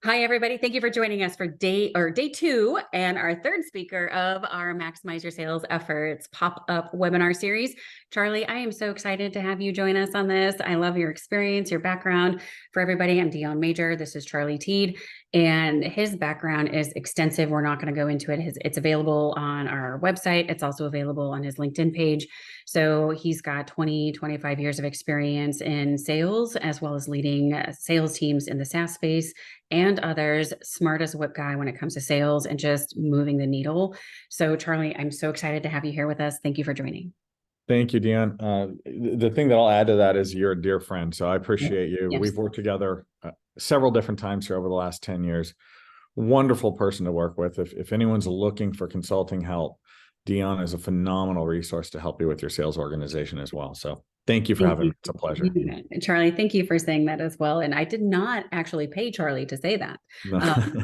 Hi, everybody. Thank you for joining us for day two and our third speaker of our Maximize Your Sales Efforts pop-up webinar series. Charlie, I am so excited to have you join us on this. I love your experience, your background. For everybody, I'm Dion Major. This is Charlie Teed, and his background is extensive. We're not going to go into it. It's available on our website. It's also available on his LinkedIn page. So he's got 25 years of experience in sales, as well as leading sales teams in the SaaS space and others. Smart as a whip guy when it comes to sales and just moving the needle. So Charlie, I'm so excited to have you here with us. Thank you for joining. Thank you, Dion. The thing that I'll add to that is you're a dear friend, so I appreciate you. Yes. We've worked together several different times here over the last 10 years. Wonderful person to work with. If anyone's looking for consulting help, Dion is a phenomenal resource to help you with your sales organization as well. So thank you for having me. It's a pleasure. Charlie, thank you for saying that as well. And I did not actually pay Charlie to say that,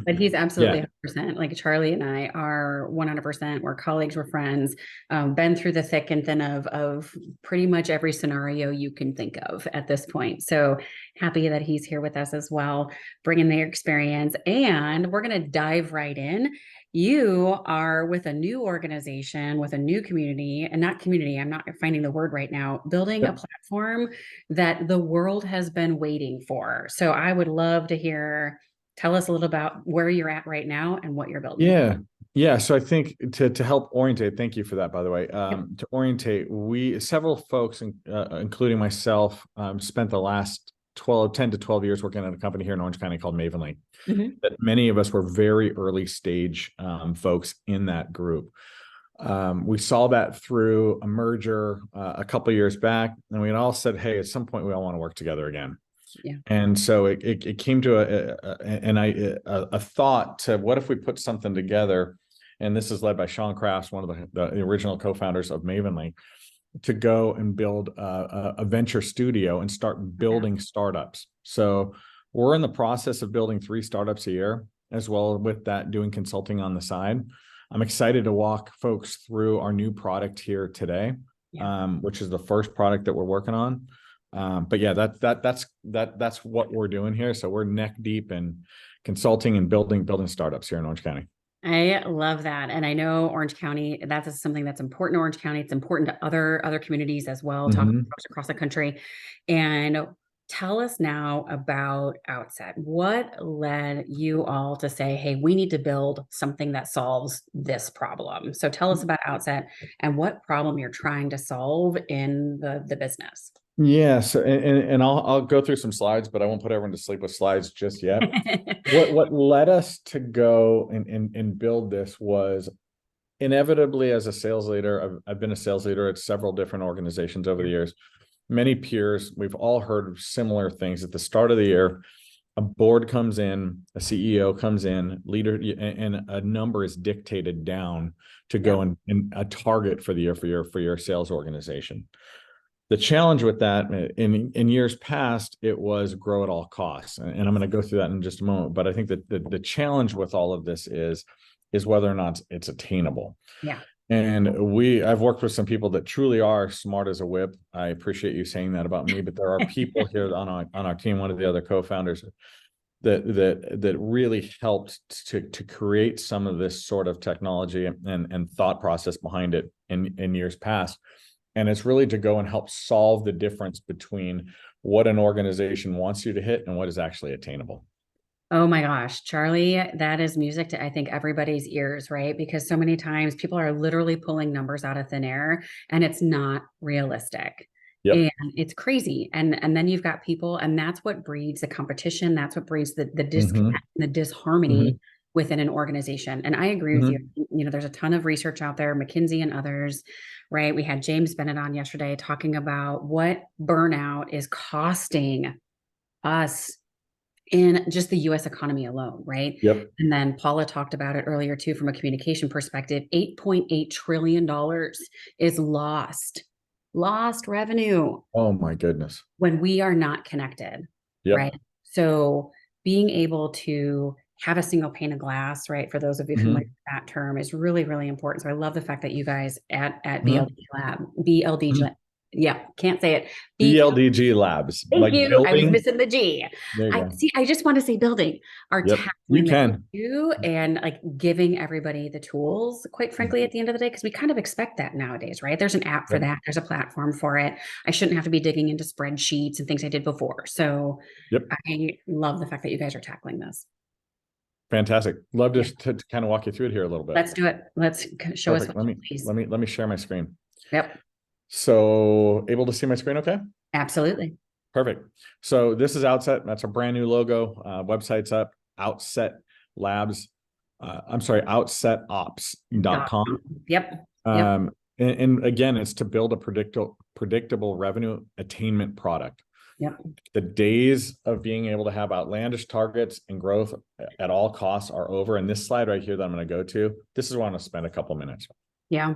but he's absolutely 100%. Like Charlie and I are 100%. We're colleagues, we're friends, been through the thick and thin of pretty much every scenario you can think of at this point. So happy that he's here with us as well, bringing their experience. And we're going to dive right in. You are with a new organization, with a new community, and not community, I'm not finding the word right now, building a platform that the world has been waiting for. So I would love to tell us a little about where you're at right now and what you're building. Yeah. So I think to help orientate, thank you for that, by the way. To orientate, several folks, including myself, spent the last 10 to 12 years working at a company here in Orange County called Mavenly. That many of us were very early stage folks in that group. We saw that through a merger a couple of years back, and we had all said, hey, at some point we all want to work together again. Yeah. And so it came to a thought to, what if we put something together? And this is led by Sean Crafts, one of the original co-founders of Mavenly, to go and build a venture studio and start building startups. So we're in the process of building 3 startups a year, as well with that doing consulting on the side. I'm excited to walk folks through our new product here today, which is the first product that we're working on. But yeah, that's what we're doing here. So we're neck deep in consulting and building startups here in Orange County. I love that. And I know Orange County, that's something that's important to Orange County. It's important to other communities as well, talking to folks across the country. And tell us now about Outset. What led you all to say, hey, we need to build something that solves this problem? So tell us about Outset and what problem you're trying to solve in the business. Yeah, so and I'll go through some slides, but I won't put everyone to sleep with slides just yet. What led us to go and build this was inevitably, as a sales leader, I've been a sales leader at several different organizations over the years. Many peers, we've all heard similar things. At the start of the year, a board comes in, a CEO comes in, leader, and a number is dictated down to go and a target for the year for your sales organization. The challenge with that in years past, it was grow at all costs. And I'm going to go through that in just a moment. But I think that the challenge with all of this is whether or not it's attainable. Yeah. And I've worked with some people that truly are smart as a whip. I appreciate you saying that about me, but there are people here on our team, one of the other co-founders, that really helped to create some of this sort of technology and thought process behind it in years past. And it's really to go and help solve the difference between what an organization wants you to hit and what is actually attainable. Oh my gosh, Charlie, that is music to, I think, everybody's ears, right? Because so many times people are literally pulling numbers out of thin air and it's not realistic. And it's crazy. And then you've got people, and that's what breeds the competition. That's what breeds the disconnect, the disharmony within an organization. And I agree with you. You know, there's a ton of research out there, McKinsey and others, right? We had James Bennett on yesterday talking about what burnout is costing us in just the US economy alone, right? And then Paula talked about it earlier too, from a communication perspective. $8.8 trillion is lost revenue. Oh my goodness. When we are not connected, right? So being able to have a single pane of glass, right? For those of you familiar with that term, is really, really important. So I love the fact that you guys at BLD Yeah, can't say it. BLDG Labs, Thank like you. I was building. missing the G. There you I go. see. I just want to say building are Yep, you tackling the can. issue and like giving everybody the tools, quite frankly, at the end of the day, because we kind of expect that nowadays, right? There's an app for Yep. that. There's a platform for it. I shouldn't have to be digging into spreadsheets and things I did before. So Yep. I love the fact that you guys are tackling this. Fantastic. Love Yeah. to kind of walk you through it here a little bit. Let's do it. Let's show us Perfect. what you please. Let me share my screen. Yep. So able to see my screen okay? Absolutely. Perfect. So this is Outset. That's a brand new logo. Website's up. Outset Labs. I'm sorry, OutsetOps.com. Yep. And again, it's to build a predictable revenue attainment product. Yep. The days of being able to have outlandish targets and growth at all costs are over. And this slide right here that I'm going to go to, this is where I'm going to spend a couple minutes. Yeah.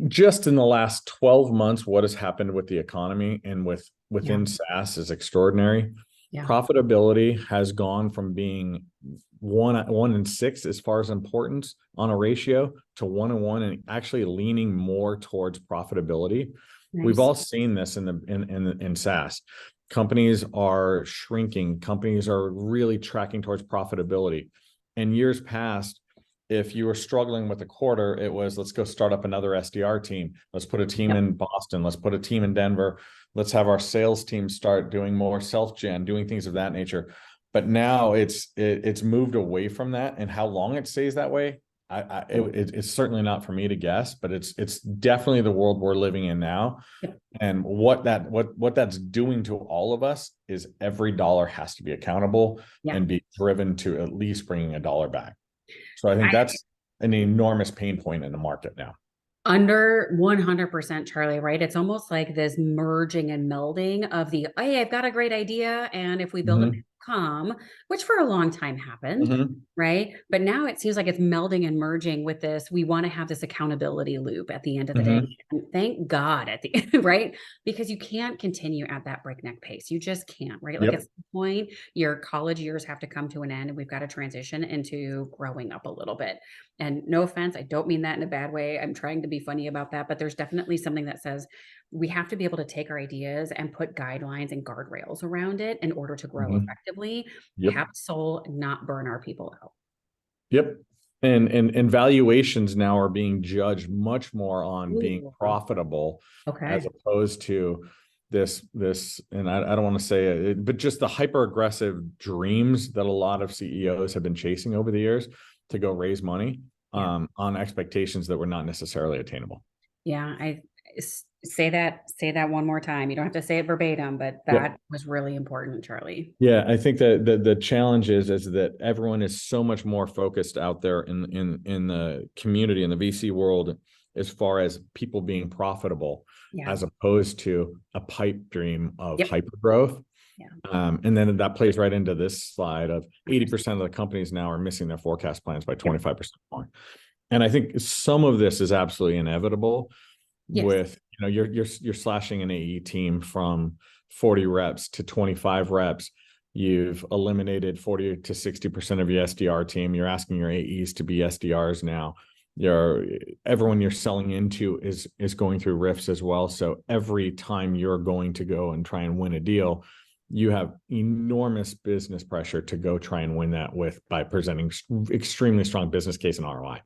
Just in the last 12 months, what has happened with the economy and within SaaS is extraordinary. Yeah. Profitability has gone from being 1 in 6 as far as importance on a ratio to 1 in 1, and actually leaning more towards profitability. Nice. We've all seen this in SaaS. Companies are shrinking. Companies are really tracking towards profitability. In years past, if you were struggling with a quarter, it was, let's go start up another SDR team. Let's put a team in Boston. Let's put a team in Denver. Let's have our sales team start doing more self-gen, doing things of that nature. But now it's moved away from that, and how long it stays that way, it's certainly not for me to guess, but it's definitely the world we're living in now. And what that's doing to all of us is every dollar has to be accountable and be driven to at least bringing a dollar back. So I think that's an enormous pain point in the market now. Under 100%, Charlie, right? It's almost like this merging and melding of the, hey, I've got a great idea, and if we build it, which for a long time happened, right? But now it seems like it's melding and merging with this. We want to have this accountability loop at the end of the day. And thank God at the end, right? Because you can't continue at that breakneck pace. You just can't, right? Like at some point, your college years have to come to an end, and we've got to transition into growing up a little bit. And no offense, I don't mean that in a bad way. I'm trying to be funny about that, but there's definitely something that says we have to be able to take our ideas and put guidelines and guardrails around it in order to grow effectively, have soul, not burn our people out. And valuations now are being judged much more on being profitable as opposed to this, and I don't want to say it, but just the hyper aggressive dreams that a lot of CEOs have been chasing over the years to go raise money on expectations that were not necessarily attainable. Yeah, I say that one more time. You don't have to say it verbatim, but that was really important, Charlie. Yeah, I think that the challenge is that everyone is so much more focused out there in the community, in the VC world, as far as people being profitable, as opposed to a pipe dream of hyper growth. And then that plays right into this slide of 80% of the companies now are missing their forecast plans by 25% more. And I think some of this is absolutely inevitable with, you're slashing an AE team from 40 reps to 25 reps. You've eliminated 40 to 60% of your SDR team. You're asking your AEs to be SDRs now. Everyone you're selling into is going through RIFs as well. So every time you're going to go and try and win a deal, you have enormous business pressure to go try and win that by presenting extremely strong business case and ROI.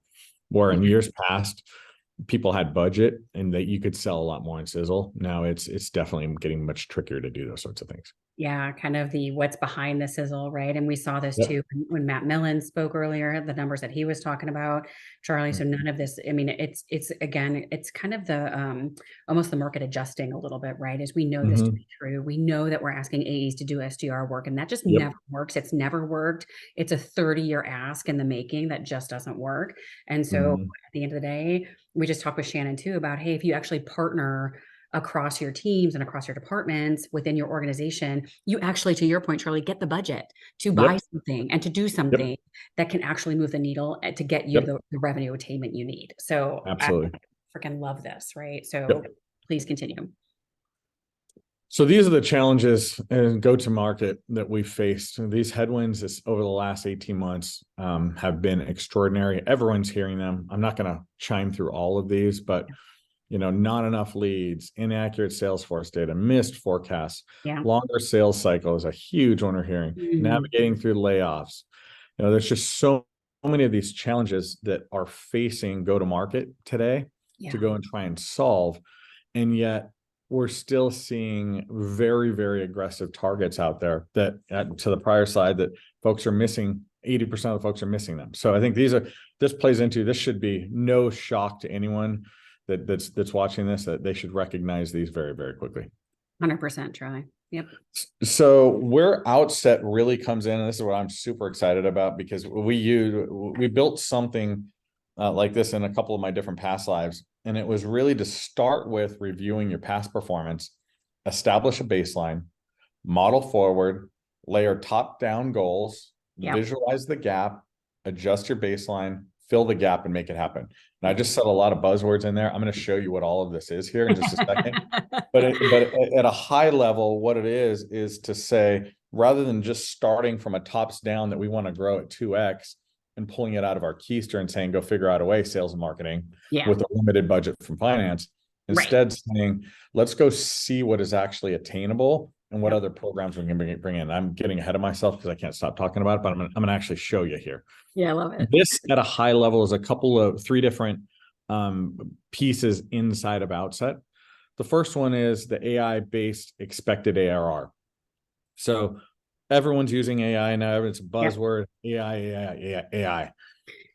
Where in years past, people had budget and that you could sell a lot more in sizzle. Now it's definitely getting much trickier to do those sorts of things. Yeah, kind of the what's behind the sizzle, right? And we saw this too when Matt Millen spoke earlier, the numbers that he was talking about, Charlie. So none of this, I mean, it's again, it's kind of the almost the market adjusting a little bit, right? As we know this to be true. We know that we're asking AEs to do SDR work, and that just never works. It's never worked. It's a 30-year ask in the making that just doesn't work. And so at the end of the day, we just talked with Shannon too about, hey, if you actually partner across your teams and across your departments within your organization, you actually, to your point, Charlie, get the budget to buy something and to do something that can actually move the needle to get you the revenue attainment you need. So absolutely, I freaking love this, right? So please continue. So these are the challenges and go-to-market that we've faced. These headwinds over the last 18 months have been extraordinary. Everyone's hearing them. I'm not going to chime through all of these, but not enough leads, inaccurate Salesforce data, missed forecasts, Yeah. longer sales cycle is a huge one we're hearing, navigating through layoffs. There's just so many of these challenges that are facing go-to-market today to go and try and solve. And yet we're still seeing very, very aggressive targets out there that to the prior slide that folks are missing. 80% of the folks are missing them. So I think this should be no shock to anyone that's watching this, that they should recognize these very, very quickly. 100%, Charlie. Yep. So where Outset really comes in, and this is what I'm super excited about, because we built something like this in a couple of my different past lives. And it was really to start with reviewing your past performance, establish a baseline, model forward, layer top-down goals, visualize the gap, adjust your baseline, fill the gap, and make it happen. And I just said a lot of buzzwords in there. I'm going to show you what all of this is here in just a second. But at a high level, what it is to say, rather than just starting from a tops down that we want to grow at 2x and pulling it out of our keister and saying, go figure out a way, sales and marketing, with a limited budget from finance, instead saying, let's go see what is actually attainable and what other programs we can bring in. I'm getting ahead of myself because I can't stop talking about it, but I'm going to actually show you here. Yeah, I love it. This at a high level is three different pieces inside of Outset. The first one is the AI-based expected ARR. So everyone's using AI now. It's a buzzword, AI.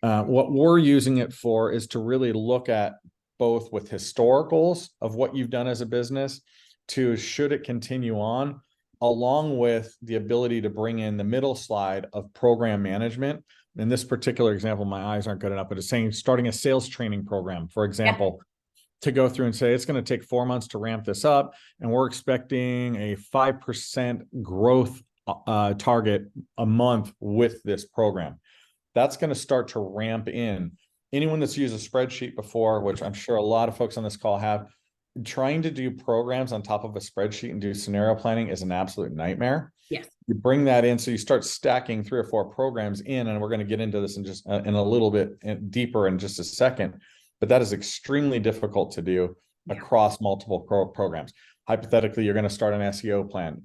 What we're using it for is to really look at both with historicals of what you've done as a business to should it continue on, along with the ability to bring in the middle slide of program management. In this particular example, my eyes aren't good enough, but it's saying starting a sales training program, for example, to go through and say, it's going to take 4 months to ramp this up. And we're expecting a 5% growth target a month with this program. That's going to start to ramp in. Anyone that's used a spreadsheet before, which I'm sure a lot of folks on this call have, trying to do programs on top of a spreadsheet and do scenario planning is an absolute nightmare. Yes. You bring that in, so you start stacking 3 or 4 programs in, and we're going to get into this in just in a little bit deeper in just a second. But that is extremely difficult to do across multiple programs. Hypothetically, you're going to start an SEO plan.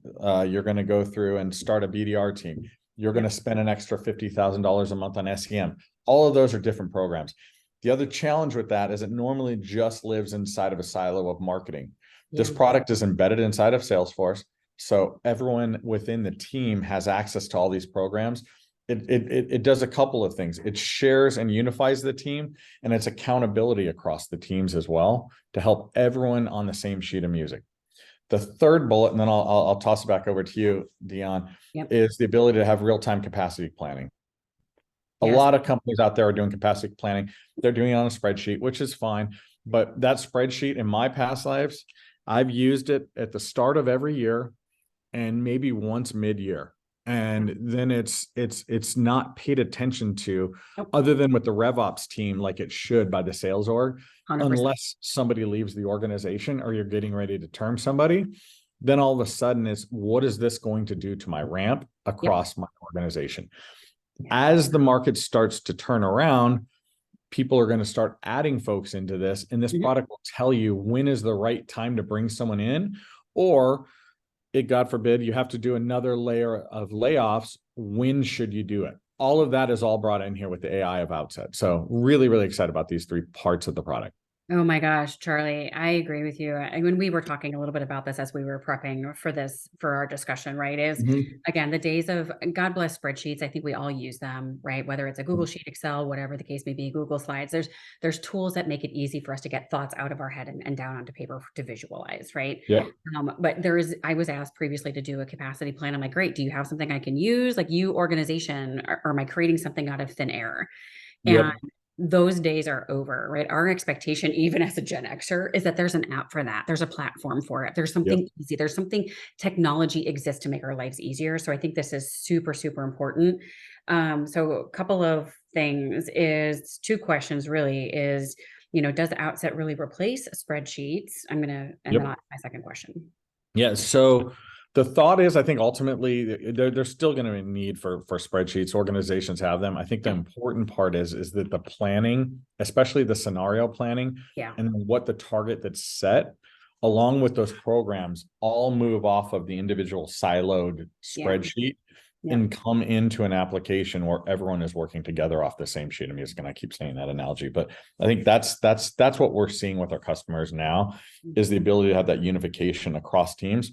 You're going to go through and start a BDR team. You're going to spend an extra $50,000 a month on SEM. All of those are different programs. The other challenge with that is it normally just lives inside of a silo of marketing. This product is embedded inside of Salesforce. So everyone within the team has access to all these programs. It does a couple of things. It shares and unifies the team, and it's accountability across the teams as well to help everyone on the same sheet of music. The third bullet, and then I'll toss it back over to you, Dion, is the ability to have real-time capacity planning. A lot of companies out there are doing capacity planning. They're doing it on a spreadsheet, which is fine. But that spreadsheet in my past lives, I've used it at the start of every year and maybe once mid-year. And then it's not paid attention to other than with the RevOps team like it should by the sales org, 100%. Unless somebody leaves the organization or you're getting ready to term somebody. Then all of a sudden it's, what is this going to do to my ramp across my organization? As the market starts to turn around, people are going to start adding folks into this, and this product will tell you when is the right time to bring someone in, or God forbid, you have to do another layer of layoffs. When should you do it? All of that is all brought in here with the AI of Outset. So really, really excited about these 3 parts of the product. Oh my gosh, Charlie, I agree with you. I mean, we were talking a little bit about this as we were prepping for our discussion, right? Again, the days of, God bless spreadsheets. I think we all use them, right? Whether it's a Google Sheet, Excel, whatever the case may be, Google Slides, there's tools that make it easy for us to get thoughts out of our head and down onto paper to visualize, right? But I was asked previously to do a capacity plan. I'm like, great. Do you have something I can use? Like, you organization, or am I creating something out of thin air? And those days are over, right? Our expectation, even as a Gen Xer, is that there's an app for that. There's a platform for it. There's something easy. There's something, technology exists to make our lives easier. So I think this is super, super important. So a couple of things is 2 questions really is, does Outset really replace spreadsheets? I'm going to, and then I'll ask my second question. Yeah. So The thought is, I think ultimately there's still going to be a need for spreadsheets. Organizations have them. I think the important part is that the planning, especially the scenario planning, and then what the target that's set, along with those programs, all move off of the individual siloed spreadsheet and come into an application where everyone is working together off the same sheet of music. And I keep saying that analogy, but I think that's what we're seeing with our customers now, is the ability to have that unification across teams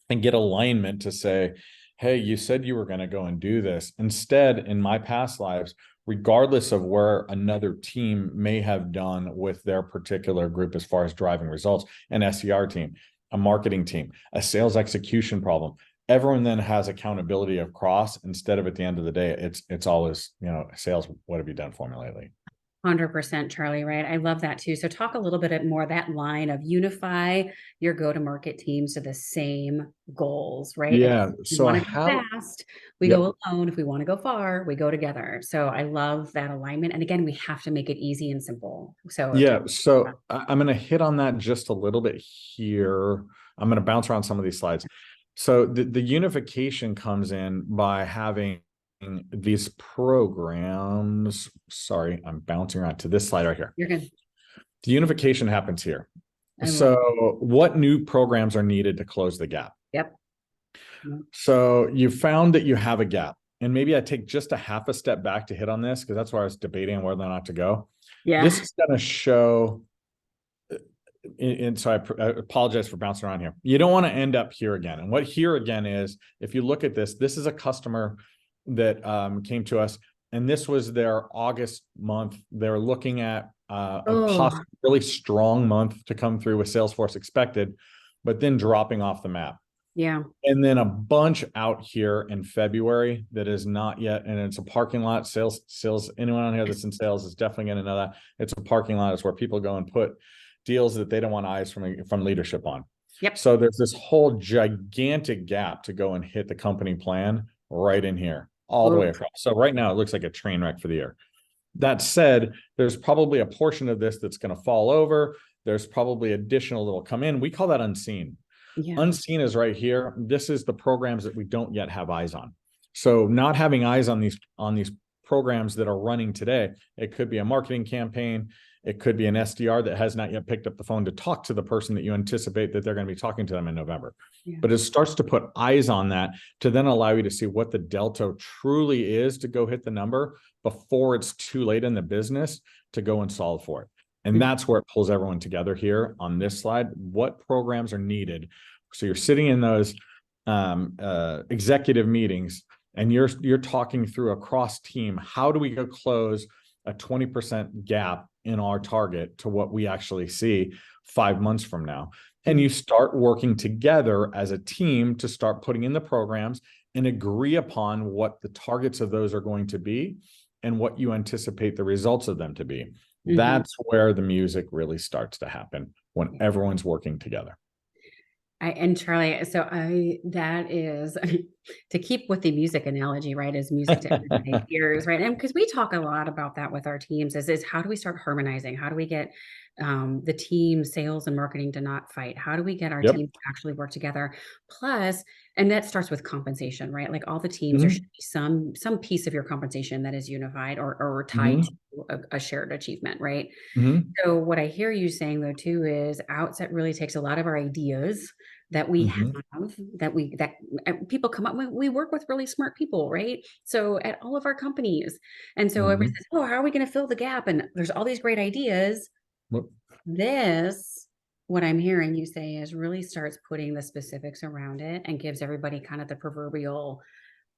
and get alignment to say, hey, you said you were going to go and do this. Instead, in my past lives, regardless of where another team may have done with their particular group as far as driving results, an SDR team, a marketing team, a sales execution problem, everyone then has accountability across, instead of at the end of the day, it's always, sales, what have you done for me lately? 100%, Charlie, right? I love that too. So talk a little bit more that line of unify your go-to-market teams to the same goals, right? Yeah. If we So want to go fast, we go alone. If we want to go far, we go together. So I love that alignment. And again, we have to make it easy and simple. So I'm going to hit on that just a little bit here. I'm going to bounce around some of these slides. So the unification comes in by having these programs. Sorry, I'm bouncing around to this slide right here. You're good. The unification happens here. So what new programs are needed to close the gap? Yep. So you found that you have a gap, and maybe I take just a half a step back to hit on this, because that's where I was debating on whether or not to go. This is going to show, and so I apologize for bouncing around here. You don't want to end up here again. And what here again is, if you look at this is a customer that came to us, and this was their August month. They're looking at a possible really strong month to come through with Salesforce expected, but then dropping off the map. Yeah. And then a bunch out here in February that is not yet, and it's a parking lot. Sales, anyone on here that's in sales is definitely going to know that. It's a parking lot. It's where people go and put deals that they don't want eyes from leadership on. Yep. So there's this whole gigantic gap to go and hit the company plan right in here, all the way across. So right now it looks like a train wreck for the year. That said, there's probably a portion of this that's going to fall over. There's probably additional that will come in. We call that unseen. Yeah. Unseen is right here. This is the programs that we don't yet have eyes on. So not having eyes on these programs that are running today, it could be a marketing campaign. It could be an SDR that has not yet picked up the phone to talk to the person that you anticipate that they're going to be talking to them in November. Yeah. But it starts to put eyes on that to then allow you to see what the delta truly is to go hit the number before it's too late in the business to go and solve for it. And that's where it pulls everyone together here on this slide. What programs are needed? So you're sitting in those executive meetings, and you're talking through across team. How do we go close a 20% gap in our target to what we actually see 5 months from now? And you start working together as a team to start putting in the programs and agree upon what the targets of those are going to be and what you anticipate the results of them to be. Mm-hmm. That's where the music really starts to happen, when everyone's working together. And Charlie, that is to keep with the music analogy, right? Is music to everybody's ears, right? And because we talk a lot about that with our teams, is how do we start harmonizing? How do we get the team, sales and marketing, to not fight? How do we get our teams to actually work together? Plus, and that starts with compensation, right? Like all the teams, there should be some piece of your compensation that is unified or tied to a shared achievement, right? So what I hear you saying though too is Outset really takes a lot of our ideas that we have, that people come up with. We work with really smart people, right? So at all of our companies. And so everybody says, oh, how are we going to fill the gap? And there's all these great ideas. What I'm hearing you say is really starts putting the specifics around it and gives everybody kind of the proverbial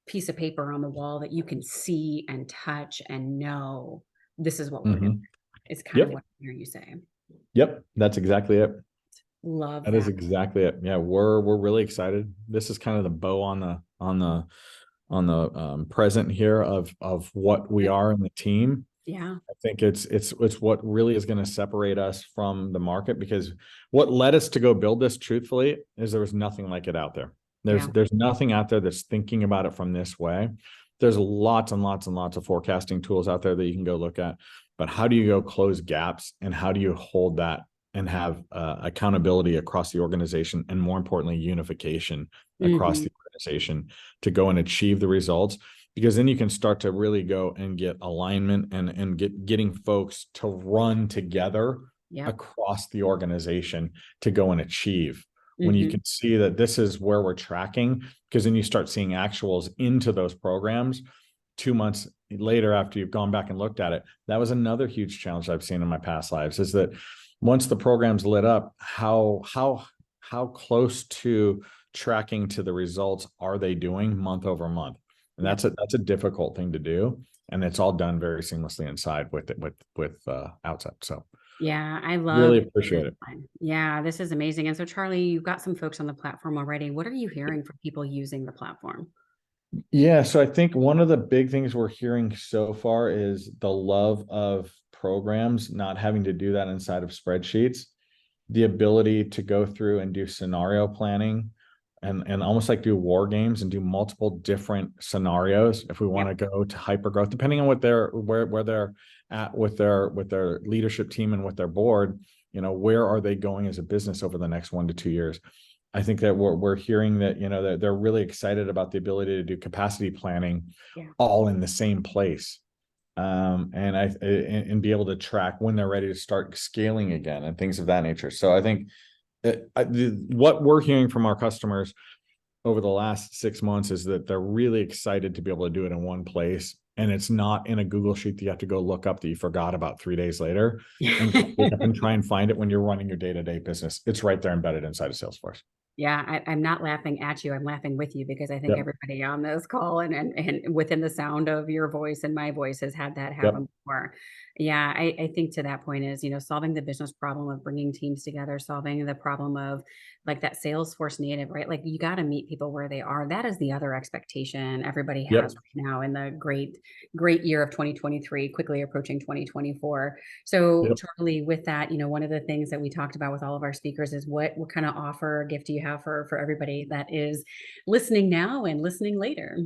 piece of paper on the wall that you can see and touch and know this is what we're doing. It's kind of what I'm hearing you say. Yep. That's exactly it. Love that. Is exactly it. Yeah. We're really excited. This is kind of the bow on the present here of what we are in the team. Yeah. I think it's what really is going to separate us from the market, because what led us to go build this, truthfully, is there was nothing like it out there. There's nothing out there that's thinking about it from this way. There's lots and lots and lots of forecasting tools out there that you can go look at, but how do you go close gaps, and how do you hold that and have accountability across the organization, and more importantly, unification across the organization to go and achieve the results. Because then you can start to really go and get alignment and getting folks to run together across the organization to go and achieve. When you can see that this is where we're tracking, because then you start seeing actuals into those programs 2 months later after you've gone back and looked at it. That was another huge challenge I've seen in my past lives, is that once the program's lit up, how close to tracking to the results are they doing month over month? And that's a difficult thing to do, and it's all done very seamlessly inside with Outset. So yeah, I love really appreciate it. Yeah, this is amazing. And so, Charlie, you've got some folks on the platform already. What are you hearing from people using the platform? Yeah, so I think one of the big things we're hearing so far is the love of programs, not having to do that inside of spreadsheets, the ability to go through and do scenario planning, and almost like do war games and do multiple different scenarios if we want to go to hyper growth, depending on what where they're at with their leadership team and with their board. You know, where are they going as a business over the next 1 to 2 years? I think that we're hearing that, you know, that they're really excited about the ability to do capacity planning all in the same place. And be able to track when they're ready to start scaling again and things of that nature. So I think what we're hearing from our customers over the last 6 months is that they're really excited to be able to do it in one place. And it's not in a Google sheet that you have to go look up that you forgot about 3 days later and try and find it when you're running your day-to-day business. It's right there embedded inside of Salesforce. Yeah, I'm not laughing at you. I'm laughing with you, because I think everybody on this call and within the sound of your voice and my voice has had that happen before. Yeah, I think to that point is, you know, solving the business problem of bringing teams together, solving the problem of like that Salesforce native, right? Like you got to meet people where they are. That is the other expectation everybody has right now in the great year of 2023, quickly approaching 2024. So Charlie, with that, you know, one of the things that we talked about with all of our speakers is what kind of offer or gift do you have for everybody that is listening now and listening later?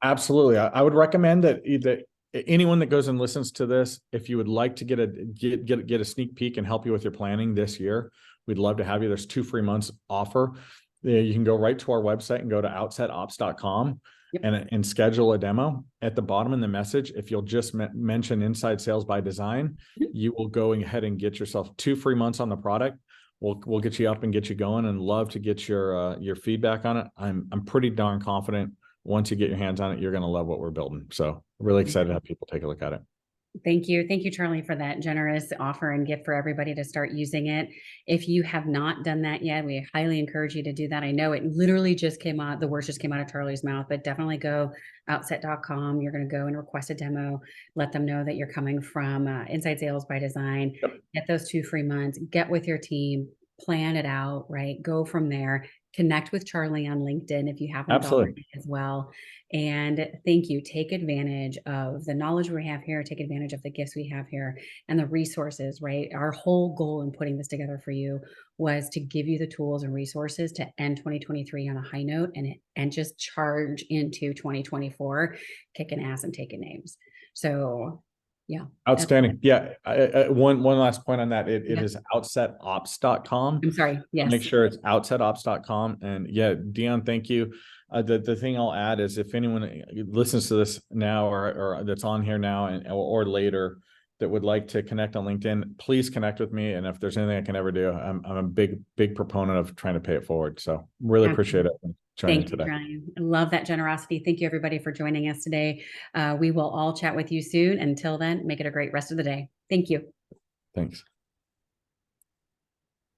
Absolutely. I would recommend that anyone that goes and listens to this, if you would like to get a sneak peek and help you with your planning this year, we'd love to have you. There's 2 free months offer. You can go right to our website and go to outsetops.com and schedule a demo. At the bottom in the message, if you'll just mention Inside Sales by Design, you will go ahead and get yourself 2 free months on the product. We'll get you up and get you going, and love to get your feedback on it. I'm pretty darn confident once you get your hands on it, you're going to love what we're building. So really excited to have people take a look at it. Thank you. Thank you, Charlie, for that generous offer and gift for everybody to start using it. If you have not done that yet, we highly encourage you to do that. I know it literally just came out, the words just came out of Charlie's mouth, but definitely go outset.com. You're going to go and request a demo. Let them know that you're coming from Inside Sales by Design. Get those 2 free months, get with your team, plan it out, right? Go from there. Connect with Charlie on LinkedIn if you haven't already as well. And thank you. Take advantage of the knowledge we have here. Take advantage of the gifts we have here and the resources, right? Our whole goal in putting this together for you was to give you the tools and resources to end 2023 on a high note and just charge into 2024, kicking ass and taking names. So yeah. Outstanding. Yeah. One last point on that. It is outsetops.com. I'm sorry. Yes. Make sure it's outsetops.com. And yeah, Dion, thank you. The thing I'll add is if anyone listens to this now or that's on here now or later that would like to connect on LinkedIn, please connect with me. And if there's anything I can ever do, I'm a big proponent of trying to pay it forward. So really appreciate it. Thank you, Brian. I love that generosity. Thank you, everybody, for joining us today. We will all chat with you soon. Until then, make it a great rest of the day. Thank you. Thanks.